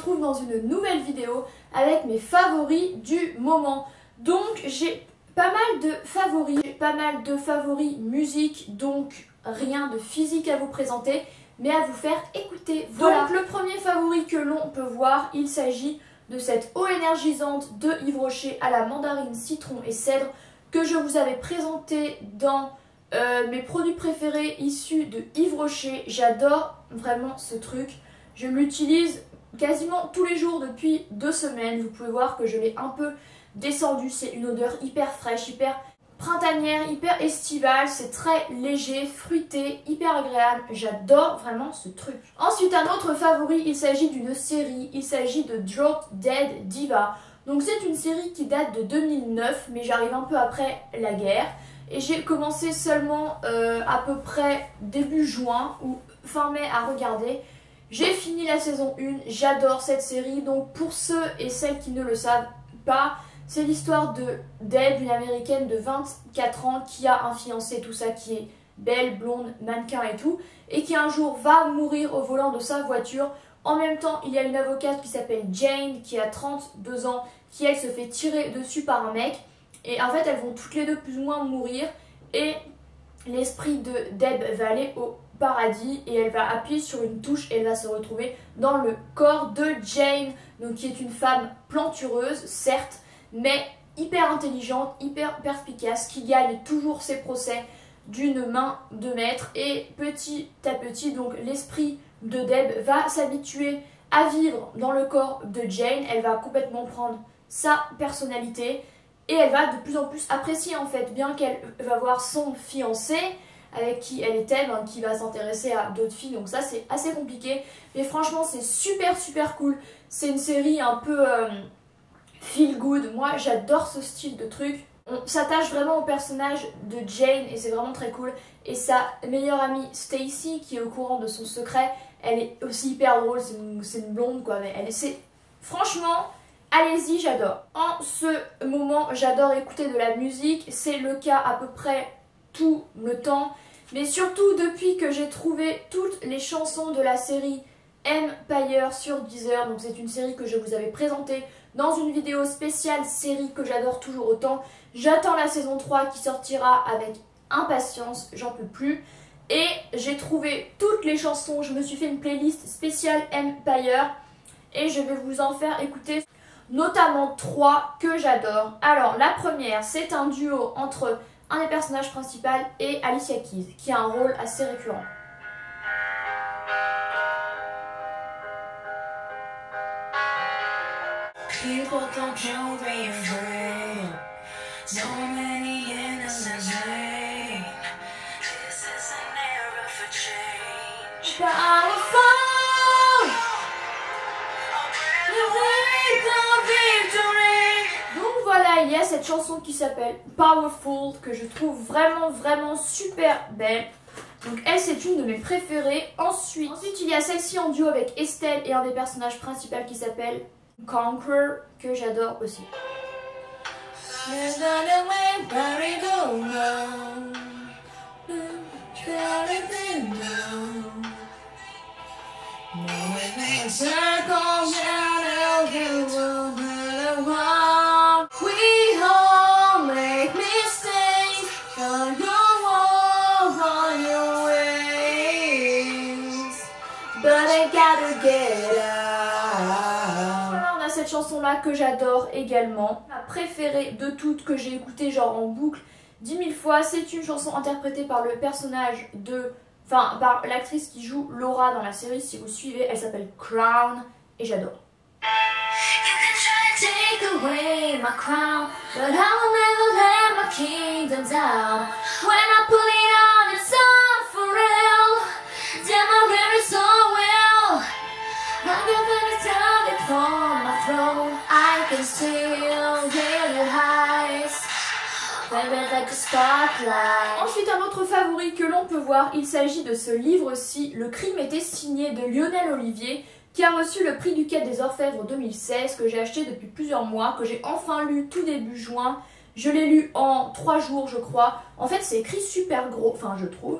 retrouve dans une nouvelle vidéo avec mes favoris du moment. Donc j'ai pas mal de favoris musique, donc rien de physique à vous présenter, mais à vous faire écouter. Voilà. Donc le premier favori que l'on peut voir, il s'agit de cette eau énergisante de Yves Rocher à la mandarine, citron et cèdre que je vous avais présenté dans mes produits préférés issus de Yves Rocher. J'adore vraiment ce truc. Je l'utilise quasiment tous les jours depuis 2 semaines. Vous pouvez voir que je l'ai un peu descendu. C'est une odeur hyper fraîche, hyper printanière, hyper estivale. C'est très léger, fruité, hyper agréable. J'adore vraiment ce truc. Ensuite, un autre favori, il s'agit d'une série. Il s'agit de Drop Dead Diva. Donc c'est une série qui date de 2009, mais j'arrive un peu après la guerre. Et j'ai commencé seulement à peu près début juin ou fin mai à regarder. J'ai fini la saison 1, j'adore cette série. Donc pour ceux et celles qui ne le savent pas, c'est l'histoire de Deb, une américaine de 24 ans qui a un fiancé, tout ça, qui est belle, blonde, mannequin et tout, et qui un jour va mourir au volant de sa voiture. En même temps, il y a une avocate qui s'appelle Jane, qui a 32 ans, qui elle se fait tirer dessus par un mec. Et en fait, elles vont toutes les deux plus ou moins mourir. Et l'esprit de Deb va aller au paradis et elle va appuyer sur une touche et elle va se retrouver dans le corps de Jane, donc qui est une femme plantureuse, certes, mais hyper intelligente, hyper perspicace, qui gagne toujours ses procès d'une main de maître. Et petit à petit, donc l'esprit de Deb va s'habituer à vivre dans le corps de Jane. Elle va complètement prendre sa personnalité et elle va de plus en plus apprécier, en fait, bien qu'elle va voir son fiancé avec qui elle était, qui va s'intéresser à d'autres filles. Donc ça, c'est assez compliqué, mais franchement c'est super cool. C'est une série un peu feel good. Moi j'adore ce style de truc. On s'attache vraiment au personnage de Jane et c'est vraiment très cool. Et sa meilleure amie Stacy, qui est au courant de son secret, elle est aussi hyper drôle. C'est une blonde quoi, mais franchement, allez-y, j'adore. En ce moment, j'adore écouter de la musique. C'est le cas à peu près tout le temps. Mais surtout depuis que j'ai trouvé toutes les chansons de la série Empire sur Deezer. Donc c'est une série que je vous avais présentée dans une vidéo spéciale série que j'adore toujours autant. J'attends la saison 3 qui sortira avec impatience, j'en peux plus. Et j'ai trouvé toutes les chansons. Je me suis fait une playlist spéciale Empire et je vais vous en faire écouter notamment 3 que j'adore. Alors la première, c'est un duo entre un des personnages principaux et Alicia Keys, qui a un rôle assez récurrent. Il y a cette chanson qui s'appelle Powerful, que je trouve vraiment super belle. Donc elle, c'est une de mes préférées. Ensuite, il y a celle-ci en duo avec Estelle et un des personnages principaux qui s'appelle Conquer, que j'adore aussi. Voilà, on a cette chanson là que j'adore également. Ma préférée de toutes, que j'ai écoutée genre en boucle 10 000 fois, c'est une chanson interprétée par le personnage de... Enfin, par l'actrice qui joue Laura dans la série, si vous suivez. Elle s'appelle Crown et j'adore. Take away my crown, but I will never let my kingdom down. When I put it on, it's on for real. Damn, I wear it so well. I'm gonna tell it from my throne. I can still hear your highs, baby, like a spotlight. Ensuite, un autre favori que l'on peut voir, il s'agit de ce livre-ci, Le crime était signé, de Lionel Olivier, qui a reçu le prix du Quai des Orfèvres 2016, que j'ai acheté depuis plusieurs mois, que j'ai enfin lu tout début juin. Je l'ai lu en 3 jours, je crois. En fait, c'est écrit super gros, enfin je trouve.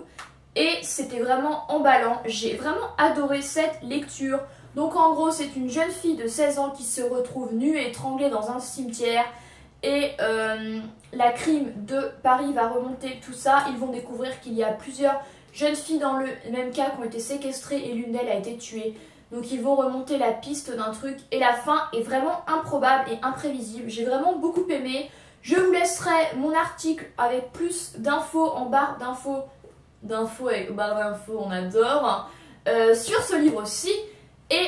Et c'était vraiment emballant. J'ai vraiment adoré cette lecture. Donc en gros, c'est une jeune fille de 16 ans qui se retrouve nue et étranglée dans un cimetière. Et la crime de Paris va remonter tout ça. Ils vont découvrir qu'il y a plusieurs jeunes filles dans le même cas qui ont été séquestrées et l'une d'elles a été tuée. Donc ils vont remonter la piste d'un truc et la fin est vraiment improbable et imprévisible. J'ai vraiment beaucoup aimé. Je vous laisserai mon article avec plus d'infos en barre d'infos. D'infos avec barre d'infos, on adore. Sur ce livre-ci. Et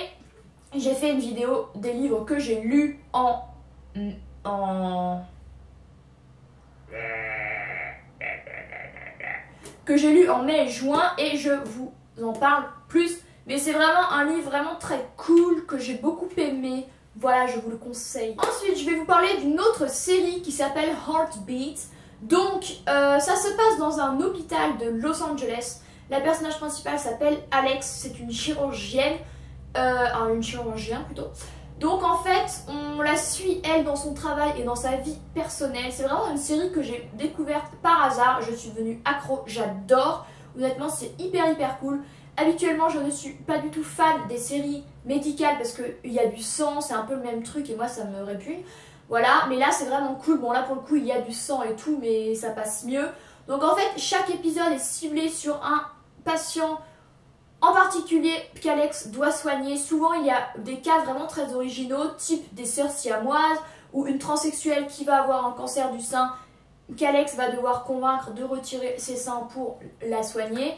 j'ai fait une vidéo des livres que j'ai lus en mai et juin et je vous en parle plus. Mais c'est vraiment un livre vraiment très cool que j'ai beaucoup aimé. Voilà, je vous le conseille. Ensuite, je vais vous parler d'une autre série qui s'appelle Heartbeat. Donc, ça se passe dans un hôpital de Los Angeles. La personnage principale s'appelle Alex. C'est une chirurgienne. Une chirurgien plutôt. Donc en fait, on la suit elle dans son travail et dans sa vie personnelle. C'est vraiment une série que j'ai découverte par hasard. Je suis devenue accro, j'adore. Honnêtement, c'est hyper cool. Habituellement, je ne suis pas du tout fan des séries médicales parce qu'il y a du sang, c'est un peu le même truc et moi ça me répugne. Voilà, mais là c'est vraiment cool. Bon là pour le coup il y a du sang et tout, mais ça passe mieux. Donc en fait, chaque épisode est ciblé sur un patient en particulier qu'Alex doit soigner. Souvent il y a des cas vraiment très originaux, type des sœurs siamoises ou une transsexuelle qui va avoir un cancer du sein qu'Alex va devoir convaincre de retirer ses seins pour la soigner.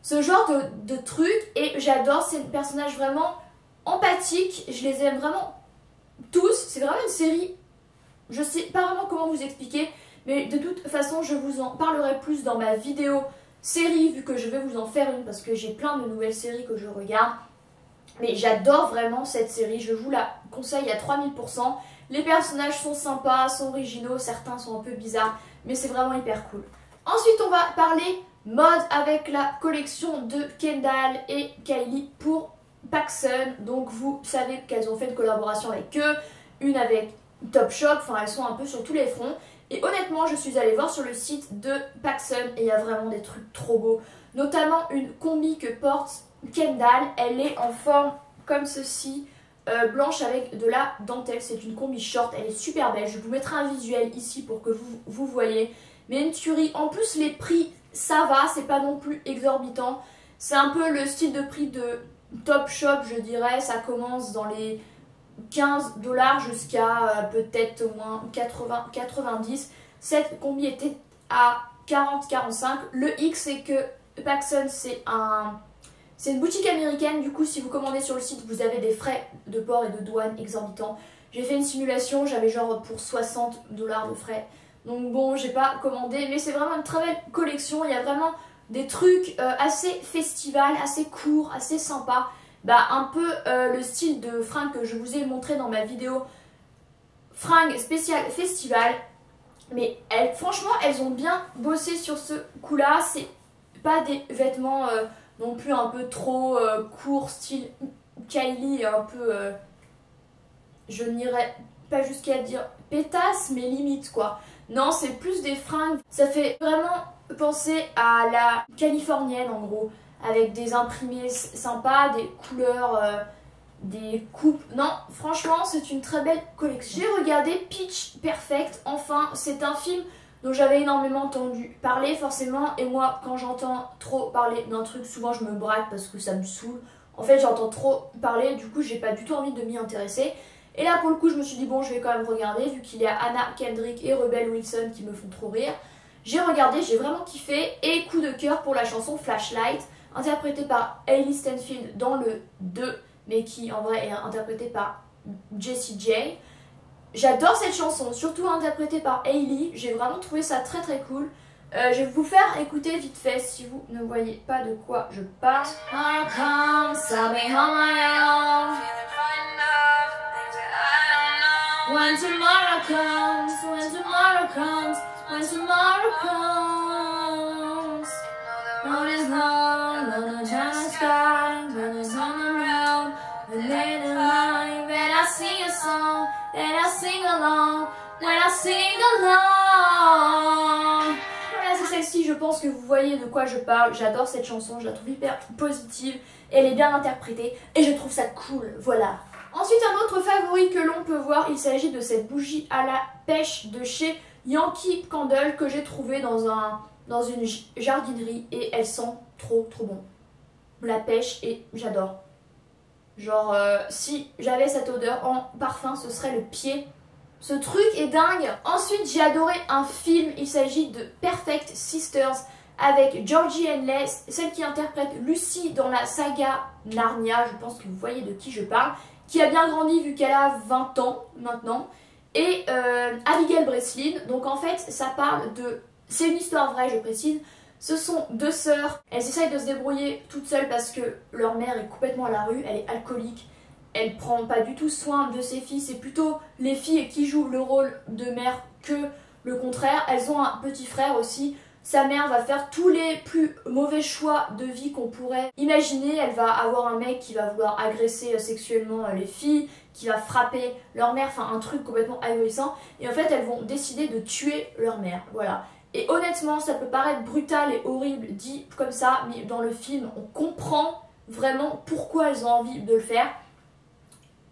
Ce genre de truc, et j'adore, c'est un personnage vraiment empathique, je les aime vraiment tous. C'est vraiment une série, je sais pas vraiment comment vous expliquer, mais de toute façon je vous en parlerai plus dans ma vidéo série, vu que je vais vous en faire une parce que j'ai plein de nouvelles séries que je regarde. Mais j'adore vraiment cette série, je vous la conseille à 3000%. Les personnages sont sympas, sont originaux, certains sont un peu bizarres, mais c'est vraiment hyper cool. Ensuite on va parler mode avec la collection de Kendall et Kylie pour PacSun. Donc vous savez qu'elles ont fait une collaboration avec eux, une avec Topshop, enfin elles sont un peu sur tous les fronts. Et honnêtement, je suis allée voir sur le site de PacSun et il y a vraiment des trucs trop beaux. Notamment une combi que porte Kendall, elle est en forme comme ceci, blanche avec de la dentelle. C'est une combi short, elle est super belle. Je vous mettrai un visuel ici pour que vous voyez. Mais une tuerie. En plus, les prix, ça va, c'est pas non plus exorbitant. C'est un peu le style de prix de Topshop, je dirais. Ça commence dans les 15$ jusqu'à peut-être au moins 80-90. Cette combi était à 40-45. Le X, c'est que PacSun, c'est une boutique américaine. Du coup, si vous commandez sur le site, vous avez des frais de port et de douane exorbitants. J'ai fait une simulation, j'avais genre pour 60$ de frais. Donc bon, j'ai pas commandé, mais c'est vraiment une très belle collection. Il y a vraiment des trucs assez festival, assez courts, assez sympas. Un peu le style de fringues que je vous ai montré dans ma vidéo fringues spéciales festival. Mais franchement, elles ont bien bossé sur ce coup-là. C'est pas des vêtements non plus un peu trop courts, style Kylie, un peu... je n'irais pas jusqu'à dire pétasse, mais limite quoi. Non, c'est plus des fringues. Ça fait vraiment penser à la californienne en gros. Avec des imprimés sympas, des couleurs, des coupes. Non, franchement, c'est une très belle collection. J'ai regardé Pitch Perfect, enfin, c'est un film dont j'avais énormément entendu parler forcément. Et moi, quand j'entends trop parler d'un truc, souvent je me braque parce que ça me saoule. En fait, j'entends trop parler, du coup, j'ai pas du tout envie de m'y intéresser. Et là, pour le coup, je me suis dit, bon, je vais quand même regarder, vu qu'il y a Anna Kendrick et Rebel Wilson qui me font trop rire. J'ai regardé, j'ai vraiment kiffé. Et coup de cœur pour la chanson Flashlight, interprétée par Hailey Steinfeld dans le 2, mais qui en vrai est interprétée par Jessie J. J'adore cette chanson, surtout interprétée par Hailey. J'ai vraiment trouvé ça très très cool. Je vais vous faire écouter vite fait si vous ne voyez pas de quoi je parle. When tomorrow comes, when tomorrow comes, when tomorrow comes. When it's long, on the giant sky, when it's on the road, and then in line, then I sing a song, then I sing along, when I sing along. Voilà, c'est celle-ci, je pense que vous voyez de quoi je parle. J'adore cette chanson, je la trouve hyper positive, elle est bien interprétée et je trouve ça cool, voilà. Ensuite, un autre favori que l'on peut voir, il s'agit de cette bougie à la pêche de chez Yankee Candle que j'ai trouvée dans une jardinerie et elle sent trop bon. La pêche et j'adore. Genre, si j'avais cette odeur en parfum, ce serait le pied. Ce truc est dingue. Ensuite, j'ai adoré un film, il s'agit de Perfect Sisters avec Georgie Henley, celle qui interprète Lucy dans la saga Narnia, je pense que vous voyez de qui je parle, qui a bien grandi vu qu'elle a 20 ans maintenant, et Abigail Breslin. Donc en fait, ça parle de... C'est une histoire vraie, je précise. Ce sont deux sœurs, elles essayent de se débrouiller toutes seules parce que leur mère est complètement à la rue, elle est alcoolique. Elle prend pas du tout soin de ses filles, c'est plutôt les filles qui jouent le rôle de mère que le contraire. Elles ont un petit frère aussi. Sa mère va faire tous les plus mauvais choix de vie qu'on pourrait imaginer. Elle va avoir un mec qui va vouloir agresser sexuellement les filles, qui va frapper leur mère, enfin un truc complètement ahurissant. Et en fait, elles vont décider de tuer leur mère, voilà. Et honnêtement, ça peut paraître brutal et horrible dit comme ça, mais dans le film, on comprend vraiment pourquoi elles ont envie de le faire.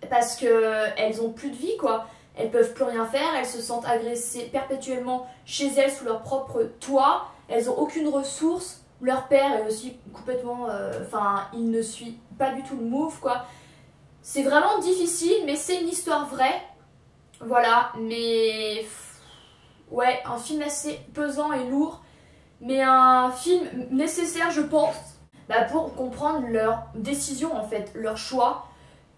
Parce qu'elles ont plus de vie, quoi. Elles peuvent plus rien faire, elles se sentent agressées perpétuellement chez elles sous leur propre toit. Elles ont aucune ressource. Leur père est aussi complètement... Enfin, il ne suit pas du tout le move, quoi. C'est vraiment difficile, mais c'est une histoire vraie. Voilà, mais... Ouais, un film assez pesant et lourd. Mais un film nécessaire, je pense, pour comprendre leurs décisions, en fait, leurs choix.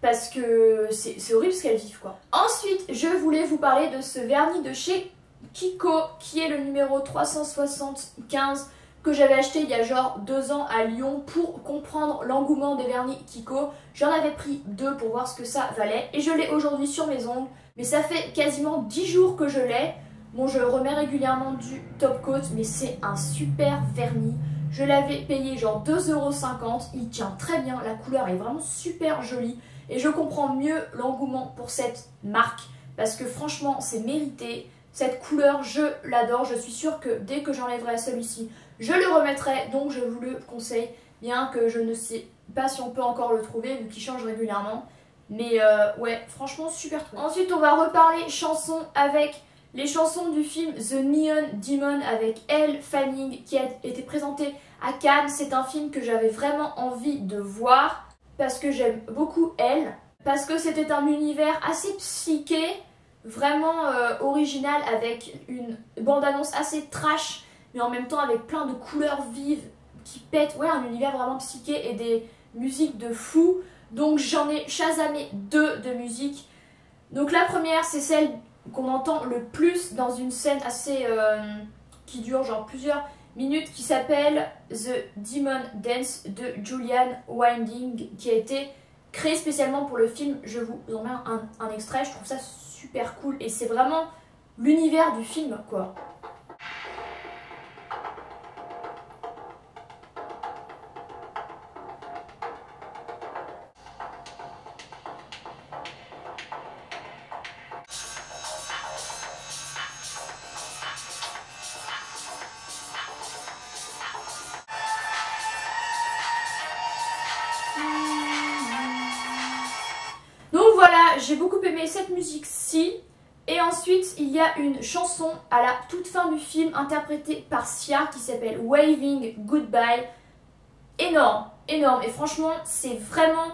Parce que c'est horrible ce qu'elles vivent, quoi. Ensuite, je voulais vous parler de ce vernis de chez Kiko, qui est le numéro 375 que j'avais acheté il y a genre 2 ans à Lyon pour comprendre l'engouement des vernis Kiko. J'en avais pris 2 pour voir ce que ça valait et je l'ai aujourd'hui sur mes ongles. Mais ça fait quasiment 10 jours que je l'ai. Bon, je remets régulièrement du top coat, mais c'est un super vernis. Je l'avais payé genre 2,50 €. Il tient très bien, la couleur est vraiment super jolie. Et je comprends mieux l'engouement pour cette marque parce que franchement c'est mérité. Cette couleur je l'adore, je suis sûre que dès que j'enlèverai celui-ci je le remettrai, donc je vous le conseille, bien que je ne sais pas si on peut encore le trouver vu qu'il change régulièrement. Mais ouais, franchement super truc. Ensuite on va reparler chansons avec les chansons du film The Neon Demon avec Elle Fanning qui a été présenté à Cannes. C'est un film que j'avais vraiment envie de voir. Parce que j'aime beaucoup Elle, parce que c'était un univers assez psyché, vraiment original, avec une bande-annonce assez trash, mais en même temps avec plein de couleurs vives qui pètent, ouais, un univers vraiment psyché et des musiques de fou. Donc j'en ai chasamé 2 de musique. Donc la première, c'est celle qu'on entend le plus dans une scène assez... qui dure genre plusieurs minutes, qui s'appelle The Demon Dance de Julian Winding, qui a été créé spécialement pour le film. Je vous en mets un extrait, je trouve ça super cool et c'est vraiment l'univers du film, quoi. Voilà, j'ai beaucoup aimé cette musique-ci. Et ensuite, il y a une chanson à la toute fin du film interprétée par Sia qui s'appelle Waving Goodbye. Énorme, énorme. Et franchement, c'est vraiment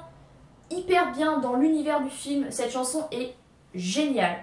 hyper bien dans l'univers du film. Cette chanson est géniale.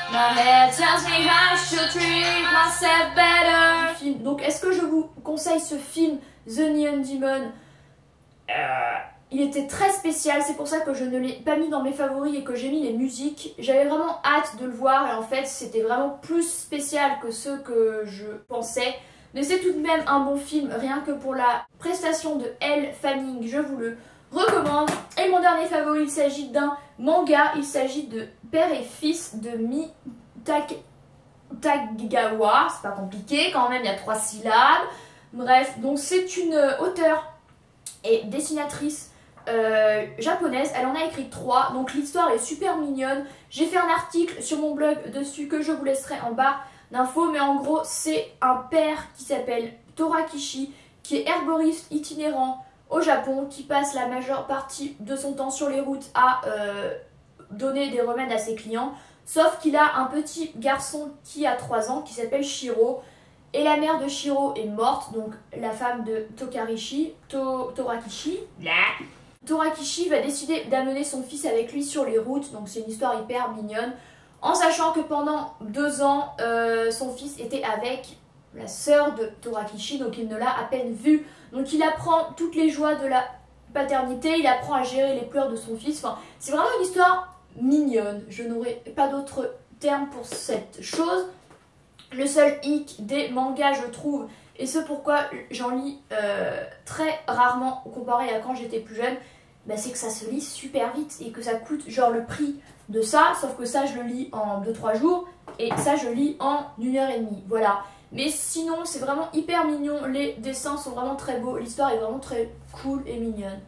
My head tells me I should treat myself better. Donc est-ce que je vous conseille ce film The Neon Demon? Il était très spécial, c'est pour ça que je ne l'ai pas mis dans mes favoris et que j'ai mis les musiques. J'avais vraiment hâte de le voir et en fait c'était vraiment plus spécial que ce que je pensais. Mais c'est tout de même un bon film, rien que pour la prestation de Elle Fanning, je vous le recommande. Et mon dernier favori, il s'agit d'un manga, il s'agit de Père et Fils de Tagawa, c'est pas compliqué quand même, il y a 3 syllabes. Bref, donc c'est une auteure et dessinatrice japonaise, elle en a écrit 3, donc l'histoire est super mignonne. J'ai fait un article sur mon blog dessus que je vous laisserai en bas d'infos, mais en gros c'est un père qui s'appelle Torakishi, qui est herboriste itinérant au Japon, qui passe la majeure partie de son temps sur les routes à donner des remèdes à ses clients, sauf qu'il a un petit garçon qui a 3 ans qui s'appelle Shiro, et la mère de Shiro est morte, donc la femme de Torakishi va décider d'amener son fils avec lui sur les routes, donc c'est une histoire hyper mignonne, en sachant que pendant 2 ans, son fils était avec la sœur de Torakishi, donc il ne l'a à peine vue. Donc il apprend toutes les joies de la paternité, il apprend à gérer les pleurs de son fils. Enfin, c'est vraiment une histoire mignonne, je n'aurai pas d'autre terme pour cette chose. Le seul hic des mangas, je trouve, et ce pourquoi j'en lis très rarement comparé à quand j'étais plus jeune, bah c'est que ça se lit super vite et que ça coûte genre le prix de ça, sauf que ça je le lis en 2-3 jours et ça je lis en 1h30, voilà. Mais sinon c'est vraiment hyper mignon, les dessins sont vraiment très beaux, l'histoire est vraiment très cool et mignonne.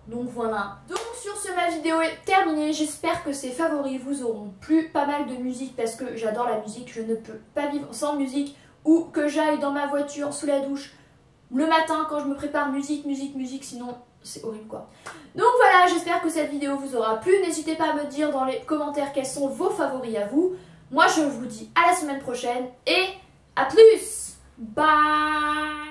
Donc voilà. Donc sur ce, ma vidéo est terminée. J'espère que ces favoris vous auront plu. Pas mal de musique parce que j'adore la musique. Je ne peux pas vivre sans musique. Ou que j'aille dans ma voiture sous la douche le matin quand je me prépare, musique, sinon c'est horrible quoi. Donc voilà, j'espère que cette vidéo vous aura plu. N'hésitez pas à me dire dans les commentaires quels sont vos favoris à vous. Moi je vous dis à la semaine prochaine et à plus. Bye.